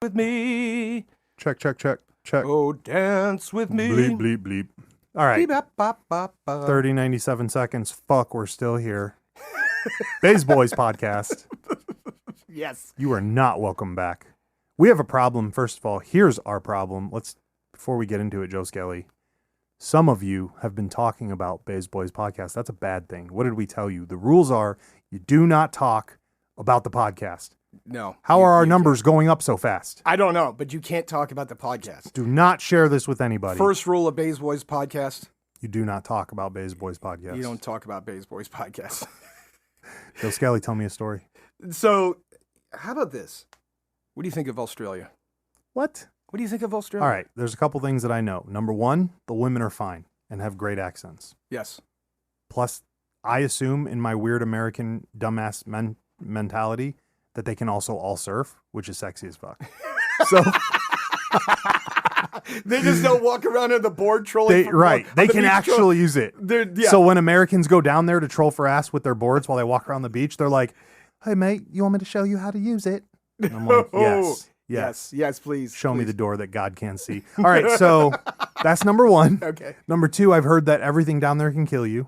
With me. Check. Oh, dance with me. Bleep, bleep, bleep. All right. Beep, bop, bop, bop, bop. 30, 97 seconds. Fuck, we're still here. Bays Boys podcast. Yes. You are not welcome back. We have a problem. First of all, here's our problem. Before we get into it, Joe Skelly, some of you have been talking about Bays Boys podcast. That's a bad thing. What did we tell you? The rules are you do not talk about the podcast. No. How are our numbers going up so fast? I don't know, but you can't talk about the podcast. Do not share this with anybody. First rule of Bays Boys podcast. You do not talk about Bays Boys podcast. You don't talk about Bays Boys podcast. Joe Skelly, tell me a story. So, how about this? What do you think of Australia? What? What do you think of Australia? All right, there's a couple things that I know. Number one, the women are fine and have great accents. Yes. Plus, I assume in my weird American dumbass mentality that they can also all surf, which is sexy as fuck. So they just don't walk around on the board trolling. They can actually use it. Yeah. So when Americans go down there to troll for ass with their boards while they walk around the beach, they're like, "Hey mate, you want me to show you how to use it?" And I'm like, yes, please. Show me the door that God can't see. All right, so that's number one. Okay. Number two, I've heard that everything down there can kill you.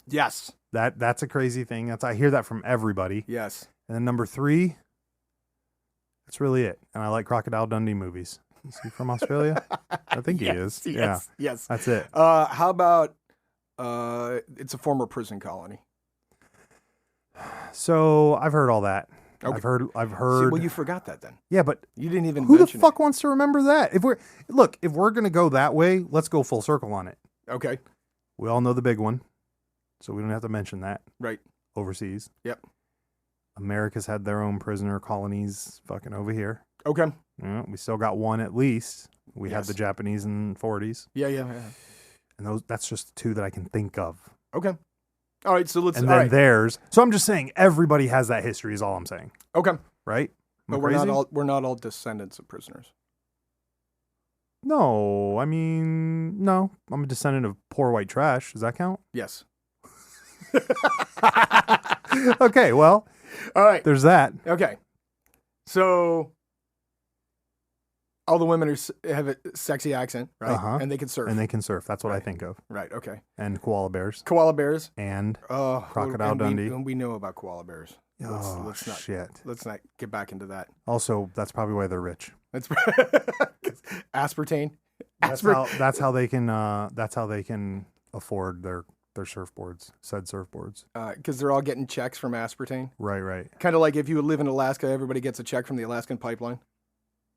Yes. That's a crazy thing. I hear that from everybody. Yes. And then number three, that's really it. And I like Crocodile Dundee movies. Is he from Australia? I think he is. Yes. That's it. How about it's a former prison colony? So I've heard all that. Okay. I've heard. See, well, you forgot that then. Yeah, but you didn't even. Who the mention fuck wants to remember that? If we're gonna go that way, let's go full circle on it. Okay. We all know the big one, so we don't have to mention that. Right. Overseas. Yep. America's had their own prisoner colonies fucking over here. Okay. Yeah, we still got one at least. We had the Japanese in the 40s. Yeah. And that's just two that I can think of. Okay. All right, so let's... And then theirs. So I'm just saying everybody has that history is all I'm saying. Okay. Right? But we're not all descendants of prisoners. No, I mean, no. I'm a descendant of poor white trash. Does that count? Yes. Okay, well... All right. There's that. Okay. So all the women have a sexy accent, right? Uh-huh. And they can surf. And they can surf. That's what I think of. Right. Okay. And koala bears. Koala bears. And Crocodile Dundee. We know about koala bears. Shit. Let's not get back into that. Also, that's probably why they're rich. That's aspartame. That's how they can afford their surfboards, said surfboards. Because they're all getting checks from aspartame. Right. Kind of like if you live in Alaska, everybody gets a check from the Alaskan pipeline.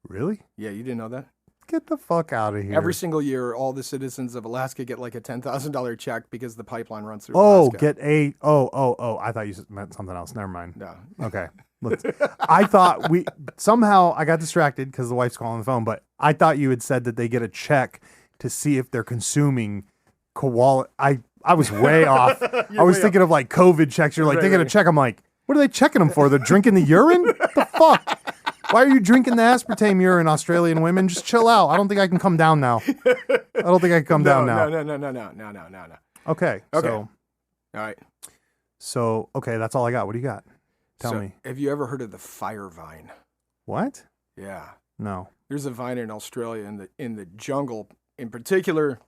Really? Yeah, you didn't know that? Get the fuck out of here. Every single year, all the citizens of Alaska get like a $10,000 check because the pipeline runs through Alaska. I thought you meant something else. Never mind. No. Okay. I thought I got distracted because the wife's calling the phone, but I thought you had said that they get a check to see if they're consuming koala. I was way off. I was thinking of like COVID checks. You're like, they get a check. I'm like, what are they checking them for? They're drinking the urine? What the fuck? Why are you drinking the aspartame urine, Australian women? Just chill out. I don't think I can come down now. No. Okay. So, all right. So, okay, that's all I got. What do you got? Tell me. Have you ever heard of the fire vine? What? Yeah. No. There's a vine in Australia in the jungle, in particular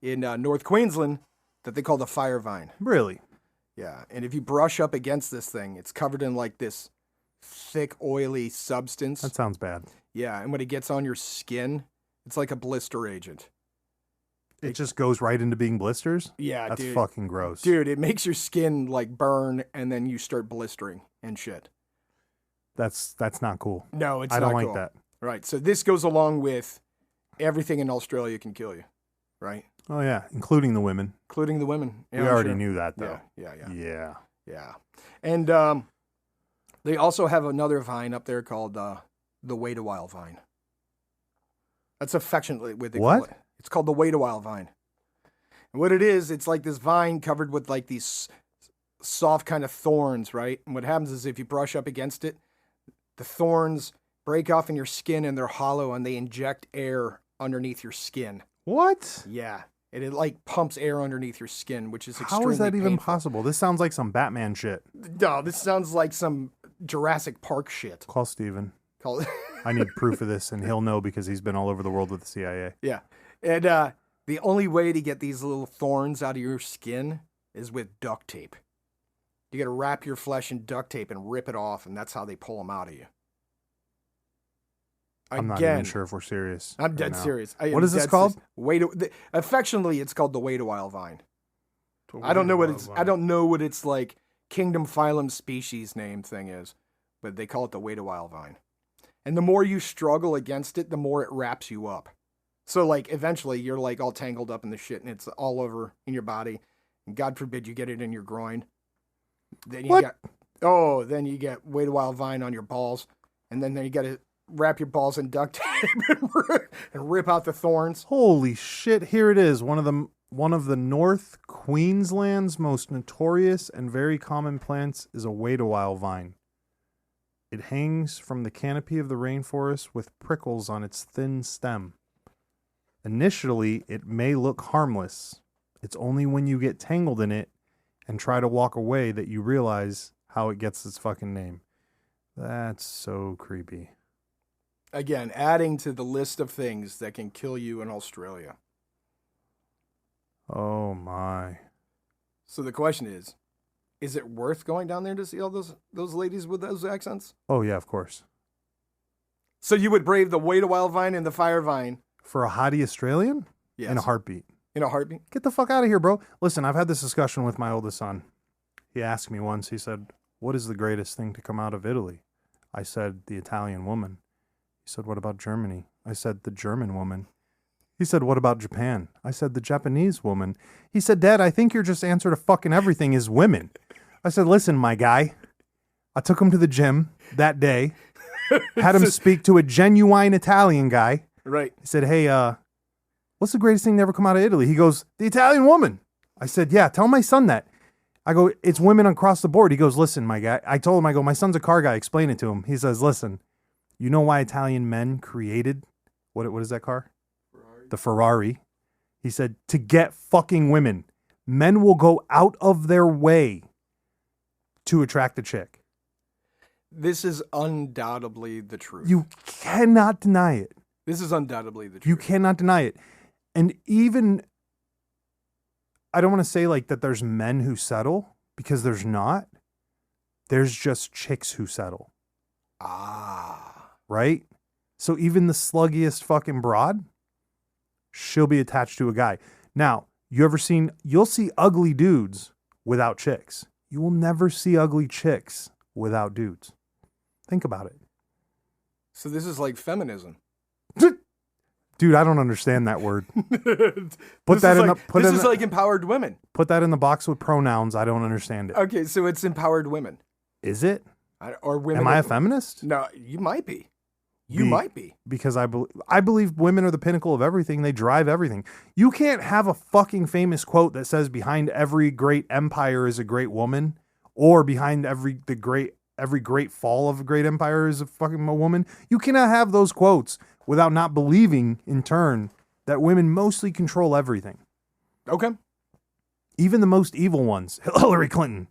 in North Queensland, that they call the fire vine. Really? Yeah. And if you brush up against this thing, it's covered in like this thick, oily substance. That sounds bad. Yeah. And when it gets on your skin, it's like a blister agent. It just goes right into being blisters? Yeah, That's dude. fucking gross. Dude, it makes your skin like burn and then you start blistering and shit. That's not cool. No, it's not not cool. I don't cool. like that. Right. So this goes along with everything in Australia can kill you. Right? Oh, yeah. Including the women. Including the women. Yeah, we already knew that, though. Yeah. And they also have another vine up there called the wait-a-while vine. That's affectionately what they call it. It's called the wait-a-while vine. And what it is, it's like this vine covered with like these soft kind of thorns, right? And what happens is if you brush up against it, the thorns break off in your skin and they're hollow and they inject air underneath your skin. What? Yeah. And it like pumps air underneath your skin, which is extremely How is that even painful. possible? This sounds like some Batman shit. No, this sounds like some Jurassic Park shit. Call Steven. Call it. I need proof of this, and he'll know because he's been all over the world with the CIA. Yeah. And the only way to get these little thorns out of your skin is with duct tape. You got to wrap your flesh in duct tape and rip it off, and that's how they pull them out of you. I'm not even sure if we're serious. I'm dead serious. What is this called? Affectionately, it's called the wait a while vine. I don't know what its like kingdom, phylum, species name thing is, but they call it the wait a while vine. And the more you struggle against it, the more it wraps you up. So like eventually you're like all tangled up in the shit and it's all over in your body. And God forbid you get it in your groin. Then then you get wait a while vine on your balls. And then you got to wrap your balls in duct tape and rip out the thorns. Holy shit, here it is. One of the North Queensland's most notorious and very common plants is a wait a while vine. It hangs from the canopy of the rainforest with prickles on its thin stem. Initially, it may look harmless. It's only when you get tangled in it and try to walk away that you realize how it gets its fucking name. That's so creepy. Again, adding to the list of things that can kill you in Australia. Oh my. So the question is it worth going down there to see all those ladies with those accents? Oh yeah, of course. So you would brave the wait a while vine and the fire vine. For a hottie Australian? Yes. In a heartbeat. In a heartbeat? Get the fuck out of here, bro. Listen, I've had this discussion with my oldest son. He asked me once, he said, what is the greatest thing to come out of Italy? I said, the Italian woman. He said, what about Germany? I said, the German woman. He said, what about Japan? I said, the Japanese woman. He said, Dad, I think your just answer to fucking everything is women. I said, listen, my guy. I took him to the gym that day, had him speak to a genuine Italian guy. Right. He said, hey, what's the greatest thing to ever come out of Italy? He goes, the Italian woman. I said, yeah, tell my son that. I go, it's women across the board. He goes, listen, my guy. I told him, I go, my son's a car guy. Explain it to him. He says, listen, you know why Italian men created, what is that car? Ferrari. The Ferrari. He said, to get fucking women. Men will go out of their way to attract a chick. This is undoubtedly the truth. You cannot deny it. This is undoubtedly the truth. You cannot deny it. And even, I don't want to say like that there's men who settle, because there's not. There's just chicks who settle. Right? So even the sluggiest fucking broad, she'll be attached to a guy. Now, you'll see ugly dudes without chicks. You will never see ugly chicks without dudes. Think about it. So this is like feminism. Dude, I don't understand that word. This is like empowered women. Put that in the box with pronouns. I don't understand it. Okay, so it's empowered women. Is it? Or women? Am I a feminist? No, you might be. You might be. Because I believe women are the pinnacle of everything. They drive everything. You can't have a fucking famous quote that says behind every great empire is a great woman, or behind every great fall of a great empire is a woman. You cannot have those quotes without not believing in turn that women mostly control everything. Okay. Even the most evil ones, Hillary Clinton,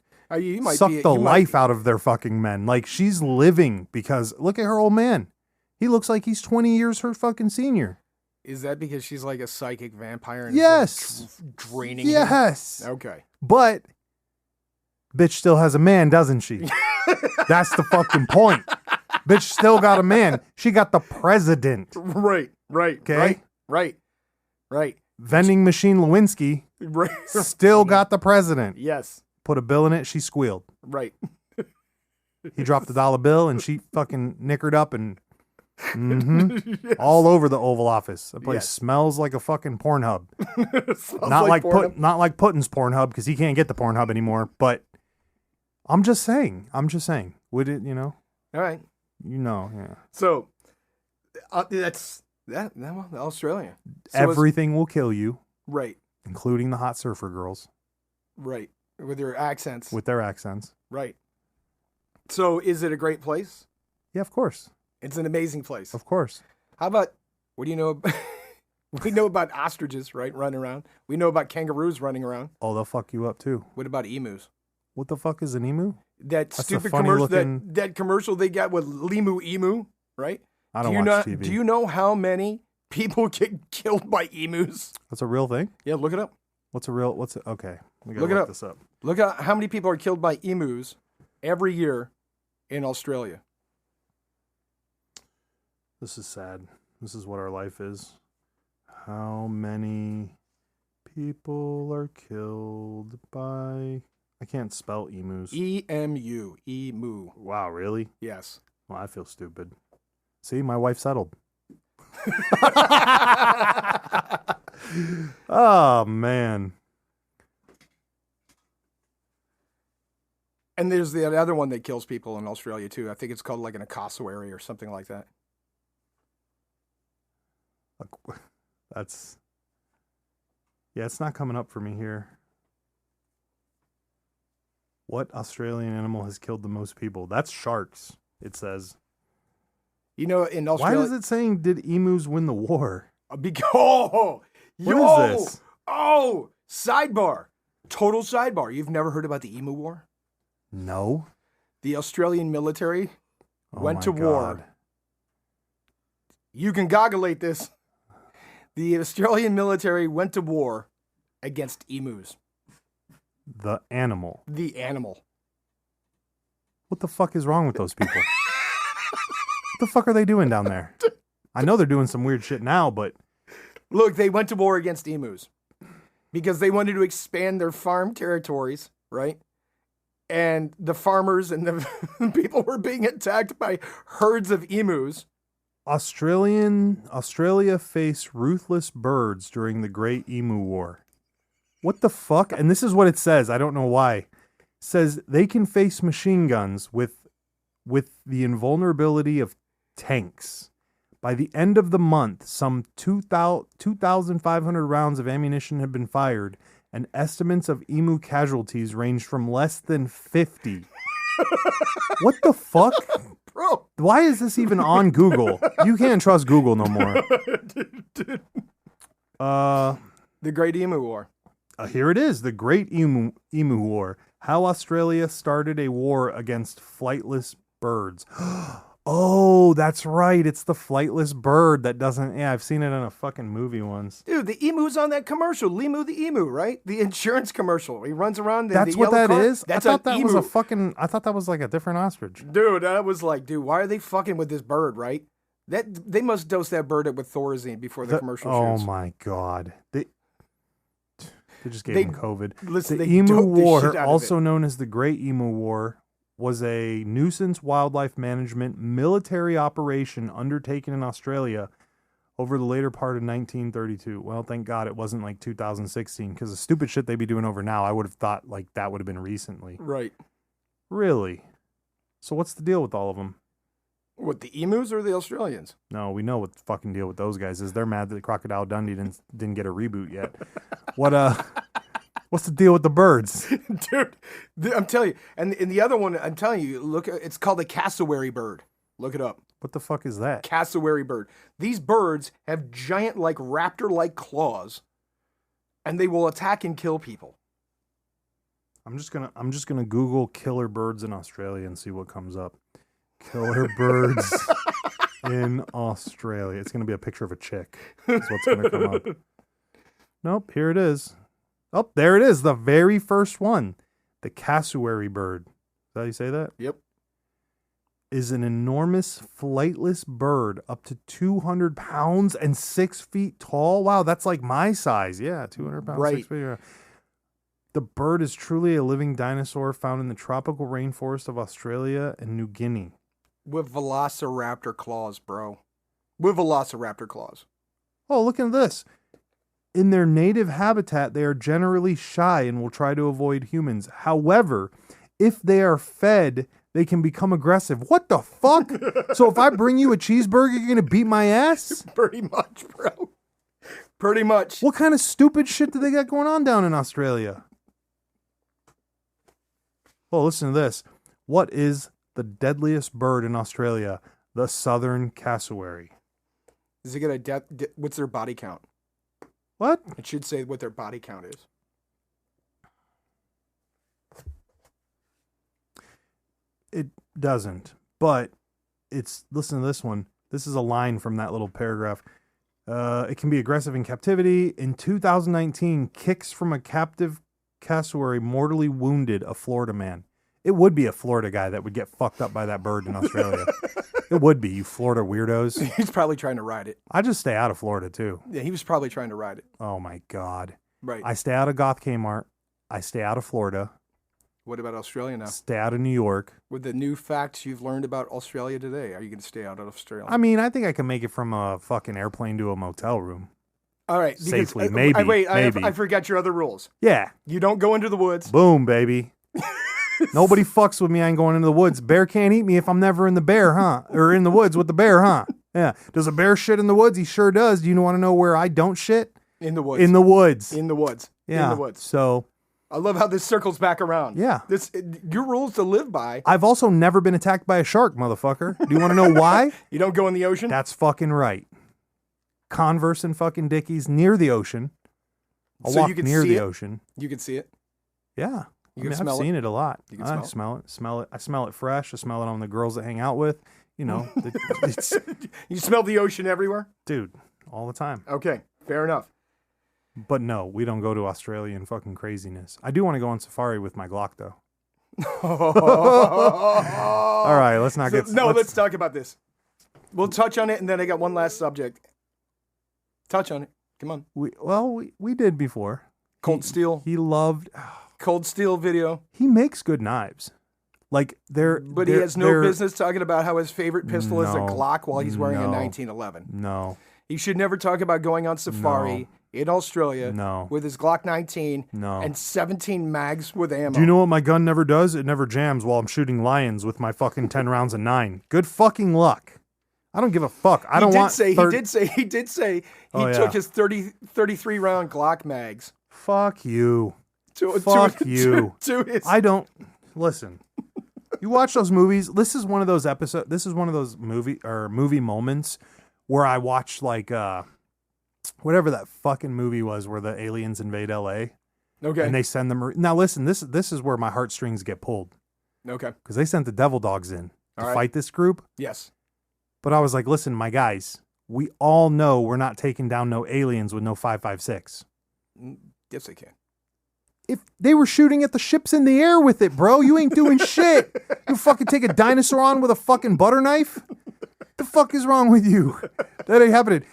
suck the life out of their fucking men. Like, she's living because look at her old man. He looks like he's 20 years her fucking senior. Is that because she's like a psychic vampire? And yes. Draining yes. him? Okay. But bitch still has a man, doesn't she? That's the fucking point. Bitch still got a man. She got the president. Right. Okay? Right. Vending machine Lewinsky still got the president. Yes. Put a bill in it, she squealed. Right. He dropped the dollar bill and she fucking nickered up and yes. All over the Oval Office. That place smells like a fucking Pornhub. Not like Putin's Pornhub, because he can't get the Pornhub anymore. But I'm just saying. Would it, All right. Yeah. So that's Australia. So everything will kill you. Right. Including the hot surfer girls. Right. With their accents. Right. So is it a great place? Yeah, of course. It's an amazing place. Of course. How about, what do you know? We know about ostriches, right? Running around. We know about kangaroos running around. Oh, they'll fuck you up too. What about emus? What the fuck is an emu? That That's a stupid funny commercial, looking- that commercial they got with Limu Emu, right? I don't do you watch know, TV. Do you know how many people get killed by emus? That's a real thing? Yeah, look it up. Okay. We gotta Look it look up. this up. Look at how many people are killed by emus every year in Australia. This is sad. This is what our life is. How many people are killed by... I can't spell emus. EMU. Emu. Wow, really? Yes. Well, I feel stupid. See, my wife settled. Oh, man. And there's the other one that kills people in Australia, too. I think it's called like an cassowary or something like that. That's... Yeah, it's not coming up for me here. What Australian animal has killed the most people? That's sharks, it says. You know, in Australia... Why is it saying, did emus win the war? What is this? Oh, sidebar. Total sidebar. You've never heard about the Emu War? No. The Australian military went to war. God. You can gogglate this. The Australian military went to war against emus. The animal. The animal. What the fuck is wrong with those people? What the fuck are they doing down there? I know they're doing some weird shit now, but... Look, they went to war against emus because they wanted to expand their farm territories, right? And the farmers and the people were being attacked by herds of emus. Australia faced ruthless birds during the Great Emu War. What the fuck? And this is what it says. I don't know why. It says they can face machine guns with the invulnerability of tanks. By the end of the month, some 2,500 rounds of ammunition had been fired, and estimates of emu casualties ranged from less than 50. What the fuck? Bro. Why is this even on Google? You can't trust Google no more. The Great Emu War. Here it is, the Great Emu War. How Australia started a war against flightless birds. Oh, that's right. It's the flightless bird that doesn't... Yeah, I've seen it in a fucking movie once. Dude, the emu's on that commercial. Limu the emu, right? The insurance commercial. He runs around in That's the what yellow that car. is? That's I thought an that emu. was a fucking... I thought that was like a different ostrich. Dude, I was like, why are they fucking with this bird, right? They must dose that bird up with Thorazine before the commercial Oh shoots. my God. They just gave him COVID. Listen, The they Emu doped the shit War, out of also it. known as the Great Emu War, was a nuisance wildlife management military operation undertaken in Australia over the later part of 1932. Well, thank God it wasn't like 2016, because the stupid shit they'd be doing over now, I would have thought like that would have been recently. Right. Really? So what's the deal with all of them? What, the emus or the Australians? No, we know what the fucking deal with those guys is. They're mad that Crocodile Dundee didn't get a reboot yet. What's the deal with the birds? Dude, I'm telling you. And in the other one, I'm telling you, look, it's called a cassowary bird. Look it up. What the fuck is that? Cassowary bird. These birds have giant, like raptor-like claws, and they will attack and kill people. I'm just gonna Google killer birds in Australia and see what comes up. Killer birds in Australia. It's gonna be a picture of a chick. That's what's gonna come up. Nope, here it is. Oh, there it is. The very first one. The cassowary bird. Is that how you say that? Yep. Is an enormous flightless bird up to 200 pounds and 6 feet tall. Wow, that's like my size. Yeah, 200 pounds, Right. 6 feet. Yeah. The bird is truly a living dinosaur found in the tropical rainforest of Australia and New Guinea. With velociraptor claws, bro. With velociraptor claws. Oh, look at this. In their native habitat, they are generally shy and will try to avoid humans. However, if they are fed, they can become aggressive. What the fuck? So if I bring you a cheeseburger, you're going to beat my ass? Pretty much, bro. Pretty much. What kind of stupid shit do they got going on down in Australia? Well, listen to this. What is the deadliest bird in Australia? The southern cassowary. Does it get a death? What's their body count? What? It should say what their body count is. It doesn't. But listen to this one. This is a line from that little paragraph. It can be aggressive in captivity. In 2019, kicks from a captive cassowary mortally wounded a Florida man. It would be a Florida guy that would get fucked up by that bird in Australia. It would be, you Florida weirdos. He's probably trying to ride it. I just stay out of Florida, too. Yeah, he was probably trying to ride it. Oh, my God. Right. I stay out of Goth Kmart. I stay out of Florida. What about Australia now? Stay out of New York. With the new facts you've learned about Australia today, are you going to stay out of Australia? I mean, I think I can make it from a fucking airplane to a motel room. All right. Safely, maybe. Wait, maybe. I forgot your other rules. Yeah. You don't go into the woods. Boom, baby. Nobody fucks with me. I ain't going into the woods. Bear can't eat me if I'm never in the bear, huh? Or in the woods with the bear, huh? Yeah. Does a bear shit in the woods? He sure does. Do you want to know where I don't shit? In the woods. In the woods. In the woods. Yeah. In the woods. So I love how this circles back around. Yeah. Your rules to live by. I've also never been attacked by a shark, motherfucker. Do you want to know why? You don't go in the ocean? That's fucking right. Converse and fucking Dickies near the ocean. I'll So walk you can near see the it? ocean. You can see it. Yeah. You can I've smell seen it a lot. You can I smell smell it. I smell it fresh. I smell it on the girls that hang out with. You know, it's, You smell the ocean everywhere? dude, all the time. Okay, fair enough. But no, we don't go to Australian fucking craziness. I do want to go on safari with my Glock, though. All right, let's not get... Let's talk about this. We'll touch on it, and then I got one last subject. Touch on it. Come on. We did before. Cold Steel. He loved... Cold Steel video. He makes good knives. Like, But he has no business talking about how his favorite pistol is a Glock while he's wearing a 1911. No. He should never talk about going on safari in Australia with his Glock 19 and 17 mags with ammo. Do you know what my gun never does? It never jams while I'm shooting lions with my fucking 10 rounds of 9. Good fucking luck. I don't give a fuck. He did say he took his 33 round Glock mags. Fuck you. Fuck you. I don't listen. You watch those movies. This is one of those episodes. This is one of those movie moments where I watched like whatever that fucking movie was where the aliens invade LA. Okay. And they send them. Now listen, this is where my heartstrings get pulled. Okay. Because they sent the devil dogs in to fight this group. Yes. But I was like, listen, my guys, we all know we're not taking down no aliens with no 5.56. Yes, they can. If they were shooting at the ships in the air with it, bro, you ain't doing shit. You fucking take a dinosaur on with a fucking butter knife? The fuck is wrong with you? That ain't happening.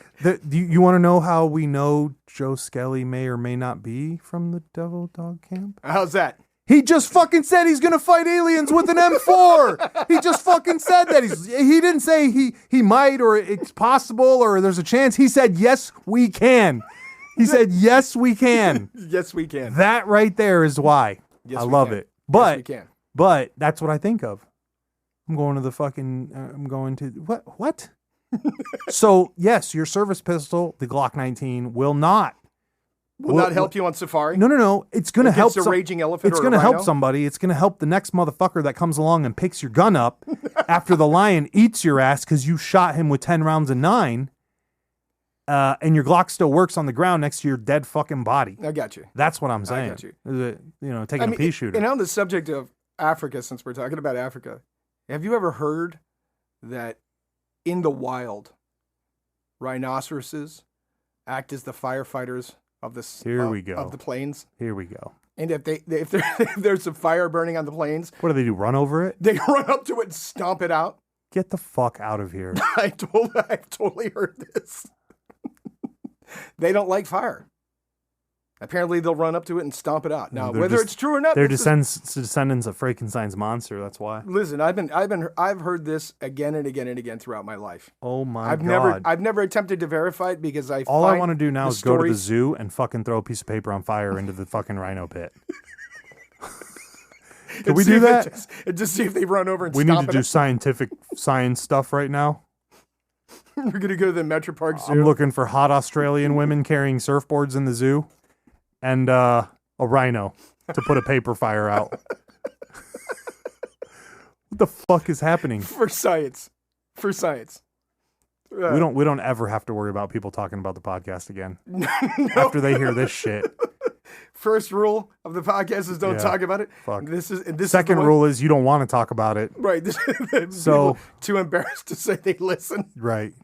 You want to know how we know Joe Skelly may or may not be from the Devil Dog Camp? How's that? He just fucking said he's going to fight aliens with an M4. He just fucking said that. He didn't say he might or it's possible or there's a chance. He said, yes, we can. He said, yes, we can. Yes, we can. That right there is why. Yes, I love it. But, yes, we can. But that's what I think of. I'm going to the fucking, what? So, yes, your service pistol, the Glock 19, will not help you on safari? No. It's going to help. A raging elephant. It's going to help somebody. It's going to help the next motherfucker that comes along and picks your gun up after the lion eats your ass because you shot him with 10 rounds of 9. And your Glock still works on the ground next to your dead fucking body. I got you. That's what I'm saying. I got you. Taking a pea shooter. And on the subject of Africa, since we're talking about Africa, have you ever heard that in the wild, rhinoceroses act as the firefighters of the of the plains? Here we go. And if there's a fire burning on the plains, what do? Run over it? They run up to it and stomp it out. Get the fuck out of here! I've totally heard this. They don't like fire. Apparently, they'll run up to it and stomp it out. Now, whether it's true or not, they're descendants of Frankenstein's monster. That's why. Listen, I've heard this again and again and again throughout my life. Oh my God! I've never attempted to verify it because all I want to do now is go to the zoo and fucking throw a piece of paper on fire into the fucking rhino pit. Can we do that? Just see if they run over and we stomp need to do science stuff right now. We're going to go to the Metro Park Zoo. I'm looking for hot Australian women carrying surfboards in the zoo and a rhino to put a paper fire out. What the fuck is happening? For science. We don't ever have to worry about people talking about the podcast again. No. After they hear this shit. First rule of the podcast is don't talk about it. Fuck. This Second is rule is you don't want to talk about it. right. So too embarrassed to say they listen. Right.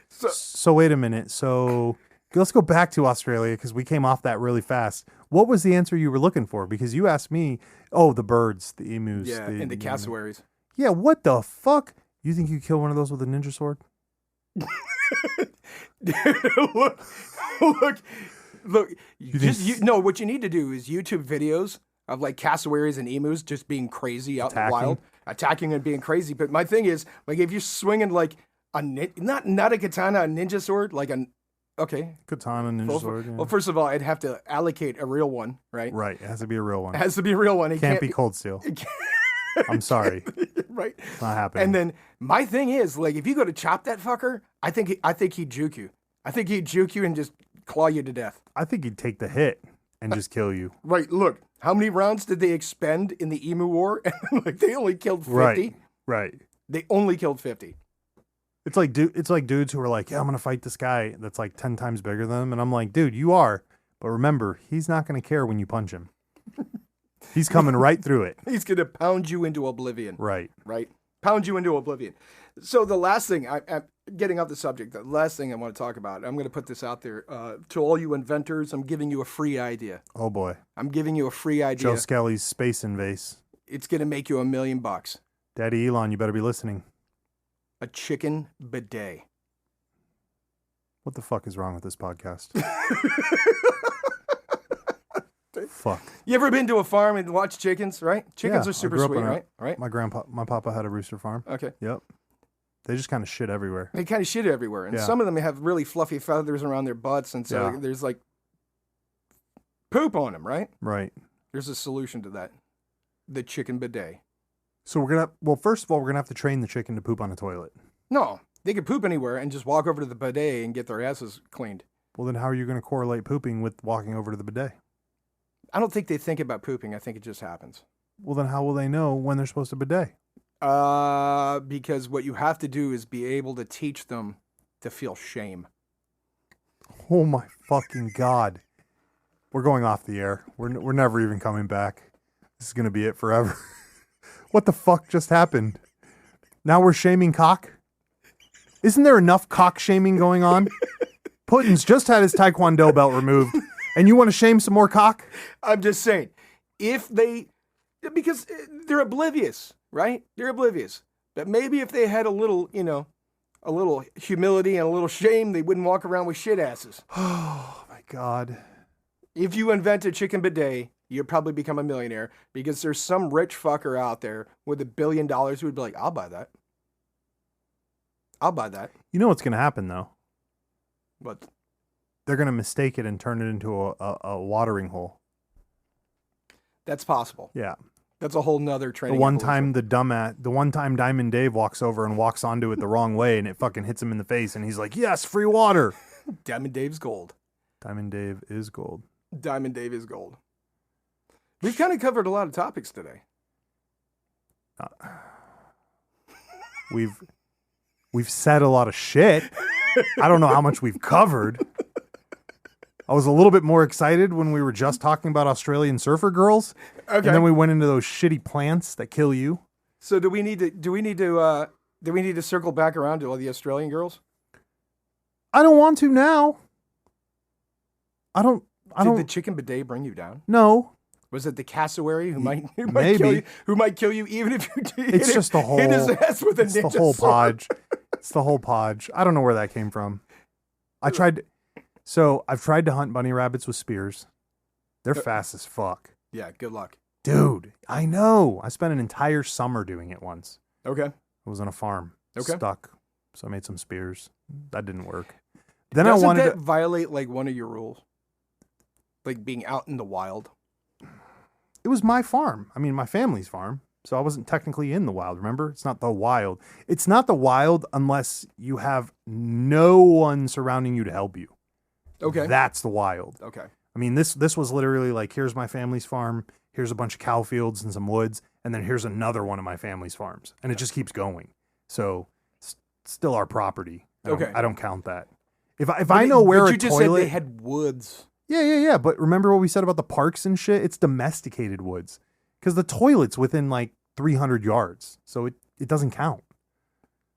So So wait a minute. So let's go back to Australia because we came off that really fast. What was the answer you were looking for? Because you asked me, the birds, the emus. yeah, and the cassowaries. Yeah, what the fuck? You think you kill one of those with a ninja sword? look. No. What you need to do is YouTube videos of like cassowaries and emus just being crazy out in the wild, attacking and being crazy. But my thing is, like, if you're swinging like not a katana, a ninja sword, like katana ninja sword. Yeah. Well, first of all, I'd have to allocate a real one, right? Right, it has to be a real one. It has to be a real one. It can't be cold steel. I'm sorry. Right. It's not happening. And then my thing is, like, if you go to chop that fucker, I think he'd juke you. I think he'd juke you and just claw you to death. I think he'd take the hit and just kill you. Right. Look, how many rounds did they expend in the Emu War? Like, they only killed 50. Right. They only killed 50. It's like dudes who are like, yeah, I'm gonna fight this guy that's like 10 times bigger than them, and I'm like, dude, you are, but remember, he's not gonna care when you punch him. He's coming right through it. He's gonna pound you into oblivion. Right. Pound you into oblivion. So the last thing, I'm getting off the subject, the last thing I want to talk about, I'm going to put this out there to all you inventors. I'm giving you a free idea. Oh boy. I'm giving you a free idea. Joe Skelly's space invase. It's going to make you $1 million. Daddy Elon, you better be listening. A chicken bidet. What the fuck is wrong with this podcast? Fuck. You ever been to a farm and watched chickens, right? Chickens are super sweet, right? My papa had a rooster farm. Okay. Yep. They just kind of shit everywhere. They kind of shit everywhere. And some of them have really fluffy feathers around their butts. And so there's like poop on them, right? Right. There's a solution to that. The chicken bidet. So first of all, we're going to have to train the chicken to poop on a toilet. No, they can poop anywhere and just walk over to the bidet and get their asses cleaned. Well, then how are you going to correlate pooping with walking over to the bidet? I don't think they think about pooping. I think it just happens. Well, then how will they know when they're supposed to bidet? Because what you have to do is be able to teach them to feel shame. Oh my fucking God. We're going off the air. We're never even coming back. This is going to be it forever. What the fuck just happened? Now we're shaming cock? Isn't there enough cock shaming going on? Putin's just had his Taekwondo belt removed, and you want to shame some more cock? I'm just saying, because they're oblivious, right? They're oblivious. But maybe if they had a little humility and a little shame, they wouldn't walk around with shit asses. Oh my God. If you invent a chicken bidet, you'll probably become a millionaire because there's some rich fucker out there with $1 billion who would be like, I'll buy that. I'll buy that. You know what's going to happen, though? What? They're going to mistake it and turn it into a watering hole. That's possible. Yeah. That's a whole nother training. The one time Diamond Dave walks over and walks onto it the wrong way and it fucking hits him in the face and he's like, yes, free water. Diamond Dave's gold. Diamond Dave is gold. Diamond Dave is gold. We've kind of covered a lot of topics today. We've said a lot of shit. I don't know how much we've covered. I was a little bit more excited when we were just talking about Australian surfer girls. Okay. And then we went into those shitty plants that kill you. So do we need to circle back around to all the Australian girls? I don't want to now. Did the chicken bidet bring you down? No. Was it the cassowary who might kill you even if you did? It's just the whole. Hit his ass with a ninja the whole sword. podge. It's the whole podge. I don't know where that came from. I've tried to hunt bunny rabbits with spears. They're fast as fuck. Yeah, good luck. Dude, I know. I spent an entire summer doing it once. Okay. I was on a farm. Okay. Stuck. So I made some spears. That didn't work. Then Doesn't that violate like one of your rules? Like being out in the wild? It was my farm. I mean, my family's farm. So I wasn't technically in the wild, remember? It's not the wild. It's not the wild unless you have no one surrounding you to help you. Okay. That's the wild. Okay. I mean, this was literally like, here's my family's farm, here's a bunch of cow fields and some woods, and then here's another one of my family's farms. And it just keeps going. So it's still our property. I don't count that. If I know where a toilet... But you just said they had woods Yeah. But remember what we said about the parks and shit? It's domesticated woods. Because the toilet's within like 300 yards. So it doesn't count.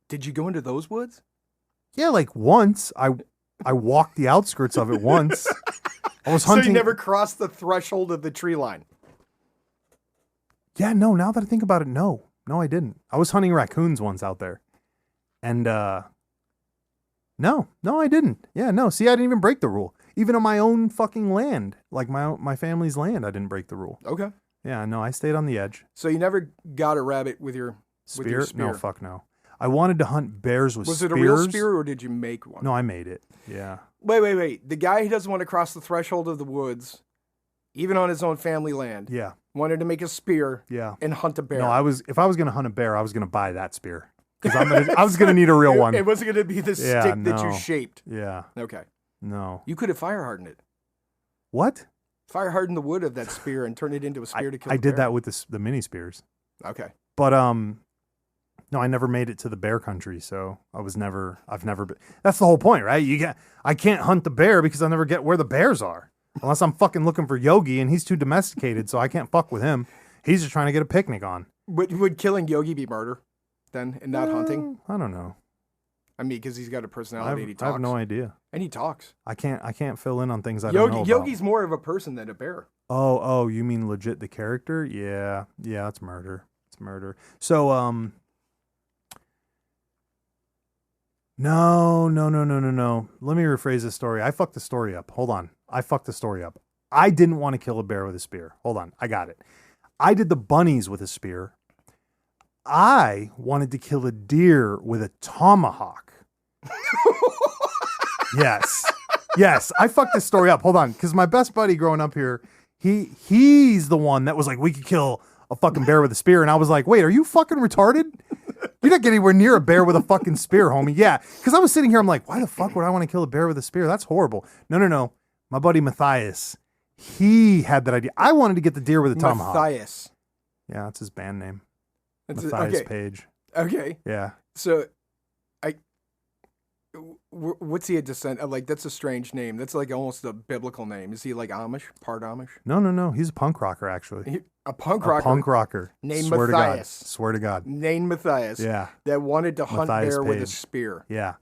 Did you go into those woods? Yeah, like once. I walked the outskirts of it once. I was hunting. So you never crossed the threshold of the tree line? Yeah, no, now that I think about it, no. No, I didn't. I was hunting raccoons once out there. And no, I didn't. Yeah, no. See, I didn't even break the rule. Even on my own fucking land, like my family's land, I didn't break the rule. Okay. Yeah, no, I stayed on the edge. So you never got a rabbit with your spear? With your spear? No, fuck no. I wanted to hunt bears with spears. Was it a real spear or did you make one? No, I made it. Yeah. Wait. The guy who doesn't want to cross the threshold of the woods, even on his own family land, yeah, wanted to make a spear and hunt a bear. No, if I was going to hunt a bear, I was going to buy that spear. Because I was going to need a real one. It wasn't going to be the stick that you shaped. Yeah. Okay. No. You could have fire hardened it. What? Fire harden the wood of that spear and turn it into a spear to kill. I did that with the mini spears. Okay. But no, I never made it to the bear country, so I've never been. That's the whole point, right? I can't hunt the bear because I never get where the bears are. Unless I'm fucking looking for Yogi and he's too domesticated, so I can't fuck with him. He's just trying to get a picnic on. Would killing Yogi be murder then and not hunting? I don't know. I mean, because he's got a personality and he talks. I have no idea. And he talks. I can't fill in on things I don't know about. Yogi's more of a person than a bear. Oh, you mean legit the character? Yeah, it's murder. It's murder. So, No. Let me rephrase this story. I fucked the story up. Hold on. I fucked the story up. I didn't want to kill a bear with a spear. Hold on. I got it. I did the bunnies with a spear. I wanted to kill a deer with a tomahawk. Yes. I fucked this story up. Hold on. Because my best buddy growing up here, he's the one that was like, we could kill a fucking bear with a spear. And I was like, wait, are you fucking retarded? You're not getting anywhere near a bear with a fucking spear, homie. Yeah. Because I was sitting here, I'm like, why the fuck would I want to kill a bear with a spear? That's horrible. No. My buddy Matthias, he had that idea. I wanted to get the deer with a tomahawk. Matthias. Yeah, that's his band name. That's Matthias Page. Okay. Yeah. So, what's he a descent? Like, that's a strange name. That's like almost a biblical name. Is he like Amish? Part Amish? No. He's a punk rocker, actually. A punk rocker. Named Matthias. Swear to God. Named Matthias. Yeah. That wanted to hunt Matthias bear Page. with a spear. Yeah.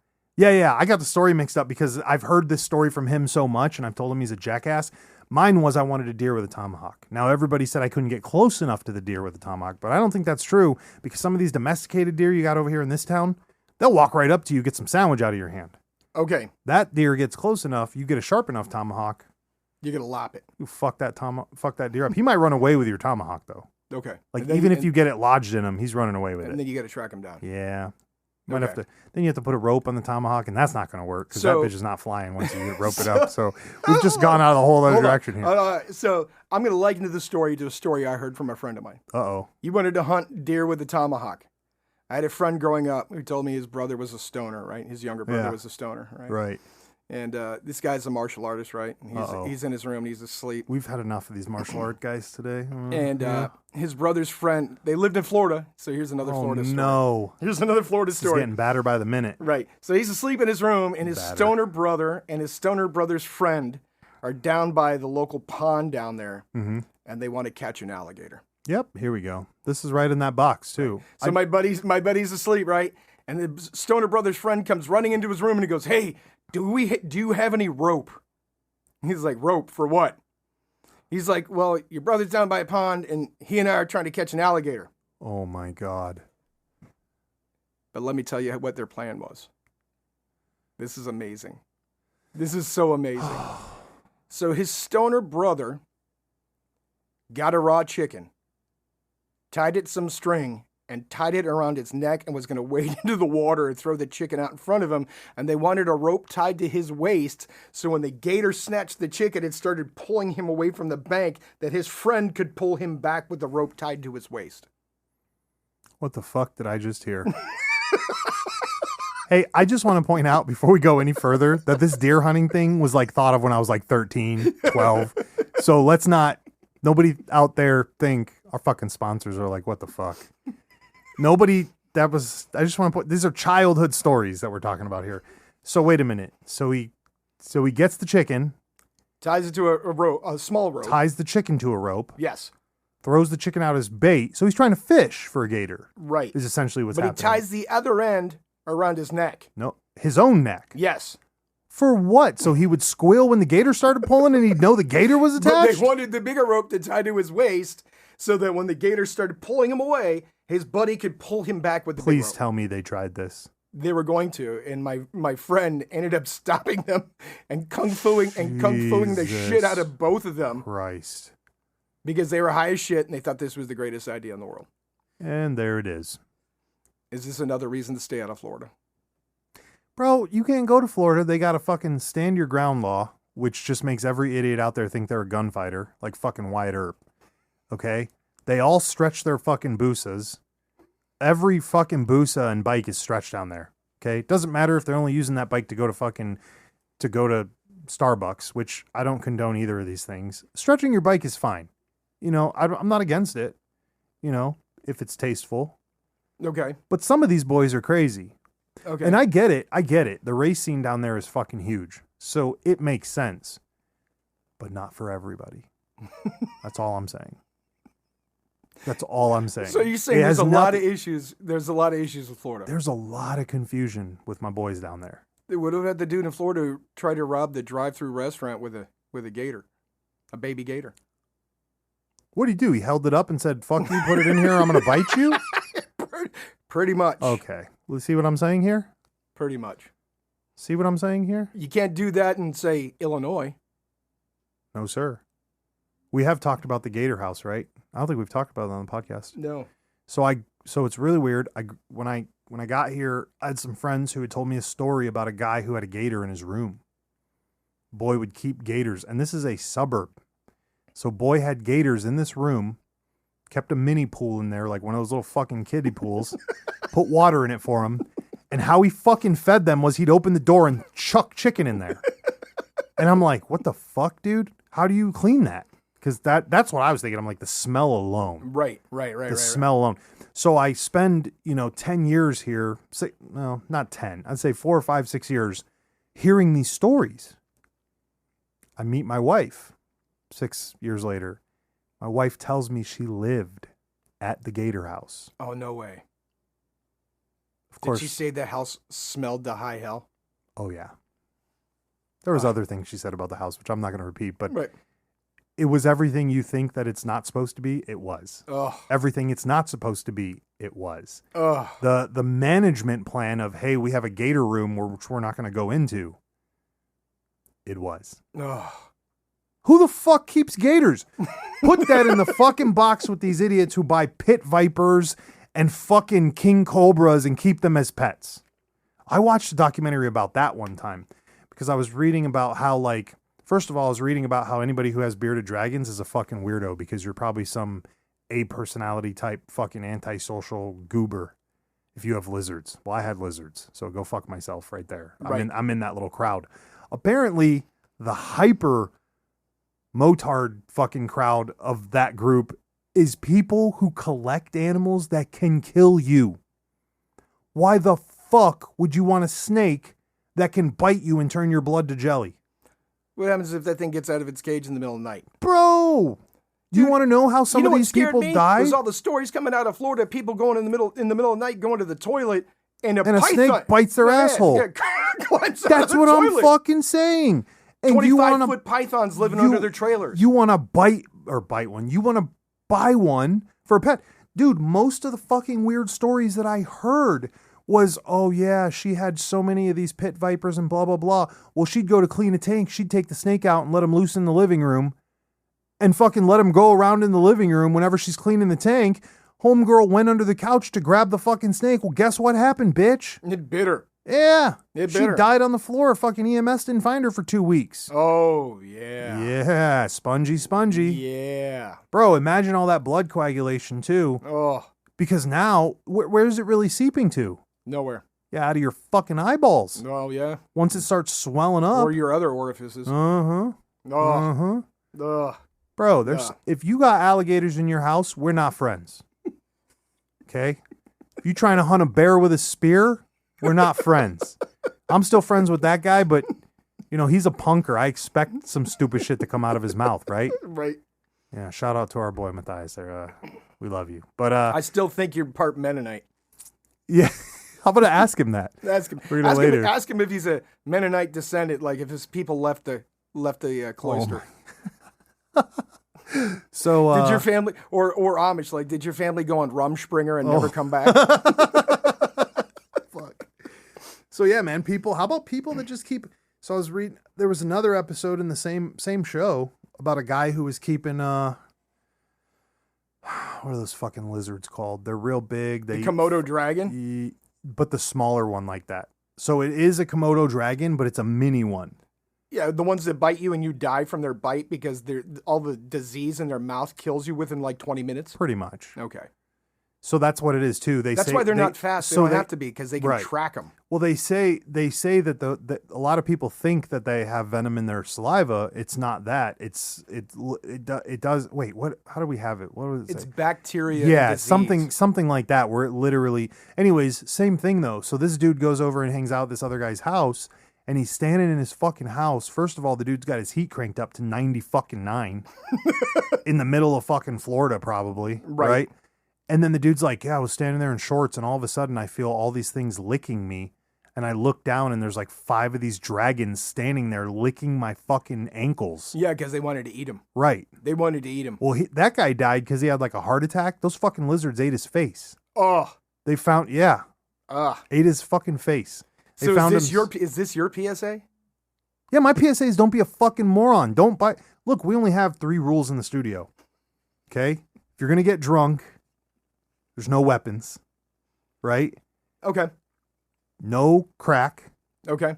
I got the story mixed up because I've heard this story from him so much and I've told him he's a jackass. Mine was I wanted a deer with a tomahawk. Now, everybody said I couldn't get close enough to the deer with a tomahawk, but I don't think that's true because some of these domesticated deer you got over here in this town, they'll walk right up to you, get some sandwich out of your hand. Okay. That deer gets close enough, you get a sharp enough tomahawk. You're going to lop it. You fuck that deer up. He might run away with your tomahawk, though. Okay. Like, even if you get it lodged in him, he's running away with it. And then you got to track him down. Yeah. Then you have to put a rope on the tomahawk, and that's not going to work because that bitch is not flying once you rope it up. So we've just gone out of the whole other direction here. So I'm going to liken this story to a story I heard from a friend of mine. Uh-oh. You wanted to hunt deer with a tomahawk. I had a friend growing up who told me his brother was a stoner, right? His younger brother was a stoner, right? Right. And this guy's a martial artist, right? He's in his room, he's asleep. We've had enough of these martial art guys today. And his brother's friend, they lived in Florida, so here's another Florida story. No. Here's another Florida story. He's getting badder by the minute. Right. So he's asleep in his room, and his stoner brother and his stoner brother's friend are down by the local pond down there, and they want to catch an alligator. Yep, here we go. This is right in that box, too. So my buddy's asleep, right? And the stoner brother's friend comes running into his room, and he goes, hey, do you have any rope? He's like, rope for what? He's like, well, your brother's down by a pond, and he and I are trying to catch an alligator. Oh, my God. But let me tell you what their plan was. This is amazing. This is so amazing. So his stoner brother got a raw chicken, tied it some string, and tied it around its neck and was going to wade into the water and throw the chicken out in front of him. And they wanted a rope tied to his waist, so when the gator snatched the chicken, it started pulling him away from the bank, that his friend could pull him back with the rope tied to his waist. What the fuck did I just hear? Hey, I just want to point out before we go any further that this deer hunting thing was like thought of when I was like 13, 12. So let's not, nobody out there think our fucking sponsors are like, what the fuck? I just want to put, these are childhood stories that we're talking about here. So wait a minute. So he gets the chicken Ties it to a rope, a small rope. ties the chicken to a rope, Yes. throws the chicken out as bait. So he's trying to fish for a gator. Right. Is essentially what's But happening. he ties the other end around his neck. No, his own neck. Yes. For what? So he would squeal when the gator started pulling and he'd know the gator was But attached? they wanted the bigger rope to tie to his waist so that when the gator started pulling him away, his buddy could pull him back with the big Please rope. tell me they tried this. They were going to, and my friend ended up stopping them and kung fuing the shit out of both of them Christ. because they were high as shit and they thought this was the greatest idea in the world. And there it is. Is this another reason to stay out of Florida? Bro, you can't go to Florida. They got a fucking stand your ground law, which just makes every idiot out there think they're a gunfighter, like fucking Wyatt Earp. Okay? They all stretch their fucking boosas. Every fucking boosa and bike is stretched down there. Okay? Doesn't matter if they're only using that bike to go to Starbucks, which I don't condone either of these things. Stretching your bike is fine. You know, I'm not against it, you know, if it's tasteful. Okay. But some of these boys are crazy. Okay. And I get it. The race scene down there is fucking huge. So it makes sense. But not for everybody. That's all I'm saying. That's all I'm saying. So you're saying there's a lot of issues. There's a lot of issues with Florida. There's a lot of confusion with my boys down there. They would have had the dude in Florida who tried to rob the drive-through restaurant with a gator, a baby gator. What did he do? He held it up and said, "Fuck you, put it in here. I'm gonna bite you." Pretty much. Okay. Let's see what I'm saying here. Pretty much. See what I'm saying here? You can't do that in, say, Illinois. No, sir. We have talked about the Gator House, right? I don't think we've talked about it on the podcast. No. So it's really weird. When I got here, I had some friends who had told me a story about a guy who had a gator in his room. Boy would keep gators, and this is a suburb. So boy had gators in this room, kept a mini pool in there, like one of those little fucking kiddie pools, put water in it for him, and how he fucking fed them was he'd open the door and chuck chicken in there. And I'm like, what the fuck, dude? How do you clean that? Because that's what I was thinking. I'm like, the smell alone. Right. The smell alone. So I spend, 10 years here. No, not 10. I'd say 4 or 5, 6 years hearing these stories. I meet my wife 6 years later. My wife tells me she lived at the Gator House. Oh, no way. Of course. Did she say the house smelled to high hell? Oh, yeah. There was other things she said about the house, which I'm not going to repeat, but Right. it was everything you think that it's not supposed to be. It was. Oh. Everything it's not supposed to be. It was. Oh. The management plan of, hey, we have a gator room which we're not going to go into. It was. Oh. Who the fuck keeps gators? Put that in the fucking box with these idiots who buy pit vipers and fucking king cobras and keep them as pets. I watched a documentary about that one time because I was reading about how, first of all, I was reading about how anybody who has bearded dragons is a fucking weirdo because you're probably some A-personality type fucking antisocial goober if you have lizards. Well, I had lizards, so go fuck myself right there. Right. I'm in that little crowd. Apparently, the hyper motard fucking crowd of that group is people who collect animals that can kill you. Why the fuck would you want a snake that can bite you and turn your blood to jelly? What happens if that thing gets out of its cage in the middle of the night? Bro, do you want to know how some of what these scared people me? die? Was all the stories coming out of Florida, people going in the middle of the night, going to the toilet, and a And a python, snake bites their asshole. climbs out That's of the what toilet. I'm fucking saying. And you want 25-foot pythons living under their trailers. You want to bite one. You want to buy one for a pet. Dude, most of the fucking weird stories that I heard was, oh yeah, she had so many of these pit vipers and blah, blah, blah. Well, she'd go to clean a tank. She'd take the snake out and let him loose in the living room and fucking let him go around in the living room whenever she's cleaning the tank. Homegirl went under the couch to grab the fucking snake. Well, guess what happened, bitch? It bit her. Yeah. It She bit her. died on the floor. Fucking EMS didn't find her for 2 weeks. Oh, yeah. Yeah. Spongy. Yeah. Bro, imagine all that blood coagulation too. Oh, Because now, where is it really seeping to? nowhere. Yeah, out of your fucking eyeballs. Oh, yeah. Once it starts swelling up. Or your other orifices. Uh-huh. Oh, Uh-huh. ugh. Bro, if you got alligators in your house, we're not friends. Okay? If you trying to hunt a bear with a spear, we're not friends. I'm still friends with that guy, but You know, he's a punker. I expect some stupid shit to come out of his mouth, right? Right. Yeah, shout out to our boy Matthias there. We love you. But I still think you're part Mennonite. yeah. How about I ask him that? Ask him. Ask him if he's a Mennonite descendant, like if his people left the cloister. So did your family or Amish, like did your family go on Rumspringa and never come back? Fuck. So yeah, man, how about people that just keep so I was reading there was another episode in the same show about a guy who was keeping what are those fucking lizards called? They're real big. The Komodo dragon? But the smaller one like that. So it is a Komodo dragon, but it's a mini one. Yeah, the ones that bite you and you die from their bite because all the disease in their mouth kills you within like 20 minutes? Pretty much. Okay. So that's what it is too. That's why they're not fast. They don't have to be because they can track them. Well, they say that that a lot of people think that they have venom in their saliva. It's not that. It does. Wait, what? How do we have it? What was it? It's bacteria. Yeah, disease. something like that. Where it literally. Anyways, same thing though. So this dude goes over and hangs out at this other guy's house, and he's standing in his fucking house. First of all, the dude's got his heat cranked up to 90 in the middle of fucking Florida, probably. Right. And then the dude's like, yeah, I was standing there in shorts and all of a sudden I feel all these things licking me. And I look down and there's like 5 of these dragons standing there licking my fucking ankles. Yeah, because they wanted to eat him. Right. They wanted to eat him. Well, that guy died because he had like a heart attack. Those fucking lizards ate his face. Oh. They found, yeah. Ate his fucking face. They so found is this your PSA? Yeah, my PSA is don't be a fucking moron. Don't buy. Look, we only have 3 rules in the studio. Okay? If you're going to get drunk, there's no weapons, right? Okay. No crack. Okay.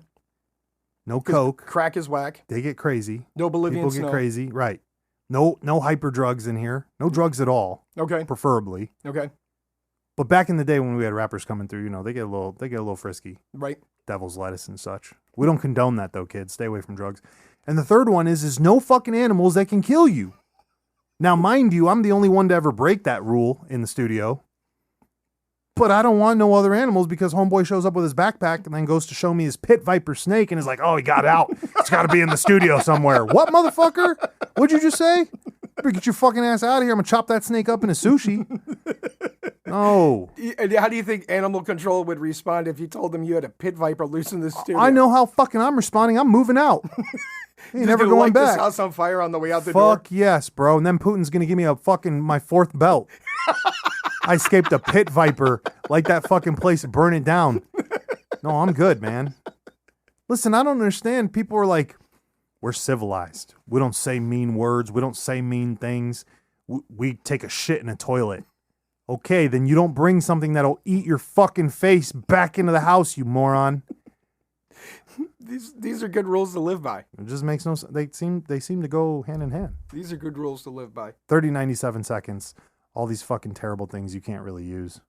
No coke. Crack is whack. They get crazy. No Bolivian People get crazy, right? No hyper drugs in here. No drugs at all. Okay. Preferably. Okay. But back in the day when we had rappers coming through, you know, they get a little frisky. Right. Devil's lettuce and such. We don't condone that though, kids. Stay away from drugs. And the third one is no fucking animals that can kill you. Now, mind you, I'm the only one to ever break that rule in the studio. But I don't want no other animals because homeboy shows up with his backpack and then goes to show me his pit viper snake and is like, oh, he got out. It's got to be in the studio somewhere. What, motherfucker? What'd you just say? Better get your fucking ass out of here. I'm going to chop that snake up in a sushi. No. And how do you think animal control would respond if you told them you had a pit viper loose in the studio? I know how fucking I'm responding. I'm moving out. Ain't never going light back. This house on fire on the way out the door. Fuck yes, bro. And then Putin's going to give me my 4th belt. I escaped a pit viper. Like that fucking place, burn it down. No, I'm good, man. Listen, I don't understand. People are like, we're civilized. We don't say mean words. We don't say mean things. We take a shit in a toilet. Okay, then you don't bring something that'll eat your fucking face back into the house, you moron. These are good rules to live by. It just makes no sense. They seem to go hand in hand. These are good rules to live by. 97 seconds. All these fucking terrible things you can't really use.